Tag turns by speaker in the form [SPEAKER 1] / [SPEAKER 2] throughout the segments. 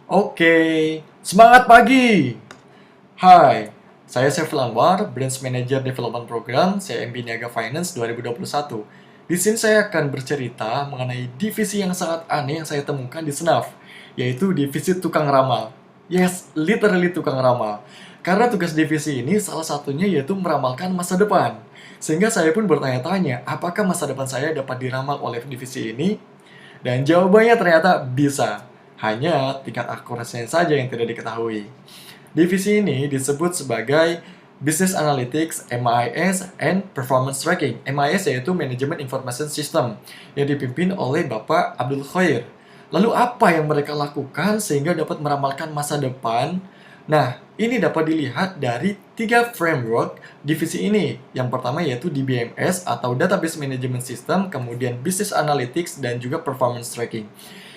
[SPEAKER 1] Oke, semangat pagi! Hai, saya Saiful Anwar, Branch Manager Development Program CMB Niaga Finance 2021. Di sini saya akan bercerita mengenai divisi yang sangat aneh yang saya temukan di Senaf, yaitu divisi tukang ramal. Yes, literally tukang ramal. Karena tugas divisi ini salah satunya yaitu meramalkan masa depan. Sehingga saya pun bertanya-tanya, apakah masa depan saya dapat diramal oleh divisi ini? Dan jawabannya ternyata bisa. Hanya tingkat akurasinya saja yang tidak diketahui. Divisi ini disebut sebagai Business Analytics, MIS, and Performance Tracking. MIS yaitu Management Information System yang dipimpin oleh Bapak Abdul Khair. Lalu apa yang mereka lakukan sehingga dapat meramalkan masa depan? Nah, ini dapat dilihat dari 3 framework divisi ini. Yang pertama yaitu DBMS atau Database Management System, kemudian Business Analytics, dan juga Performance Tracking.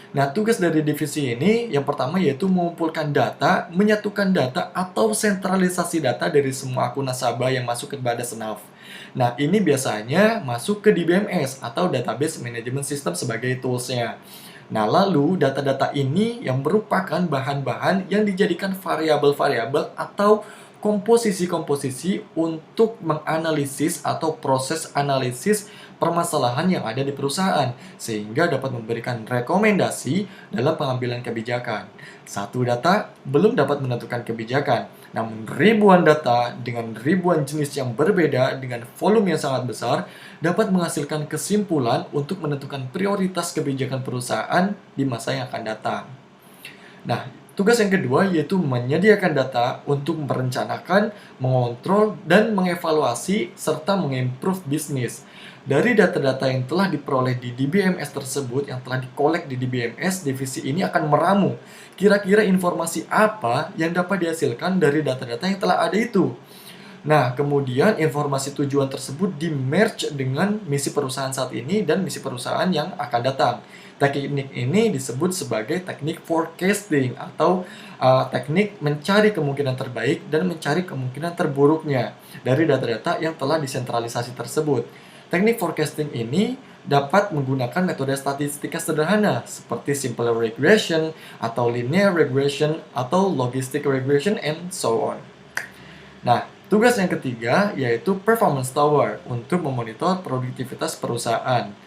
[SPEAKER 1] Nah, tugas dari divisi ini yang pertama yaitu mengumpulkan data, menyatukan data, atau sentralisasi data dari semua akun nasabah yang masuk ke pada Senaf. Nah, ini biasanya masuk ke DBMS atau Database Management System sebagai toolsnya. Nah, lalu data-data ini yang merupakan bahan-bahan yang dijadikan variabel-variabel atau komposisi-komposisi untuk menganalisis atau proses analisis permasalahan yang ada di perusahaan, sehingga dapat memberikan rekomendasi dalam pengambilan kebijakan. Satu data belum dapat menentukan kebijakan, namun ribuan data dengan ribuan jenis yang berbeda dengan volume yang sangat besar dapat menghasilkan kesimpulan untuk menentukan prioritas kebijakan perusahaan di masa yang akan datang. Nah, tugas yang kedua yaitu menyediakan data untuk merencanakan, mengontrol, dan mengevaluasi serta mengimprove bisnis. Dari data-data yang telah diperoleh di DBMS tersebut, yang telah dikolek di DBMS, divisi ini akan meramu kira-kira informasi apa yang dapat dihasilkan dari data-data yang telah ada itu. Nah, kemudian informasi tujuan tersebut di-merge dengan misi perusahaan saat ini dan misi perusahaan yang akan datang. Teknik ini disebut sebagai teknik forecasting atau teknik mencari kemungkinan terbaik dan mencari kemungkinan terburuknya dari data-data yang telah disentralisasi tersebut. Teknik forecasting ini dapat menggunakan metode statistika sederhana seperti simple regression atau linear regression atau logistic regression and so on. Nah, tugas yang ketiga yaitu Performance Tower untuk memonitor produktivitas perusahaan.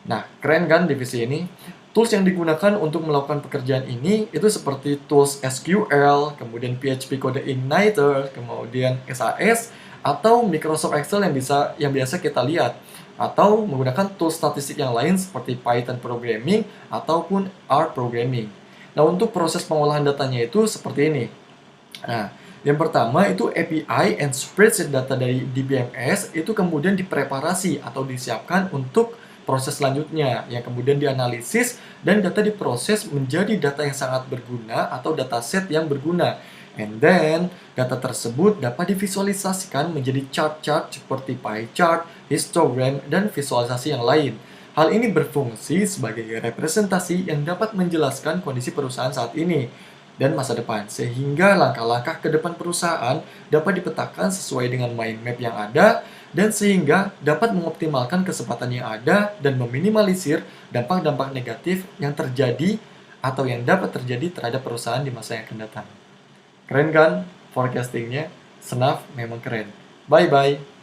[SPEAKER 1] Nah, keren kan divisi ini? Tools yang digunakan untuk melakukan pekerjaan ini itu seperti tools SQL, kemudian PHP Code Igniter, kemudian SAS, atau Microsoft Excel yang biasa kita lihat, atau menggunakan tools statistik yang lain seperti Python Programming ataupun R Programming. Nah, untuk proses pengolahan datanya itu seperti ini. Nah, yang pertama itu API and spreadsheet data dari DBMS itu kemudian dipreparasi atau disiapkan untuk proses selanjutnya yang kemudian dianalisis dan data diproses menjadi data yang sangat berguna atau dataset yang berguna. And then, data tersebut dapat divisualisasikan menjadi chart-chart seperti pie chart, histogram, dan visualisasi yang lain. Hal ini berfungsi sebagai representasi yang dapat menjelaskan kondisi perusahaan saat ini dan masa depan, sehingga langkah-langkah ke depan perusahaan dapat dipetakan sesuai dengan mind map yang ada, dan sehingga dapat mengoptimalkan kesempatan yang ada dan meminimalisir dampak-dampak negatif yang terjadi atau yang dapat terjadi terhadap perusahaan di masa yang akan datang. Keren kan forecastingnya? Senaf memang keren. Bye-bye.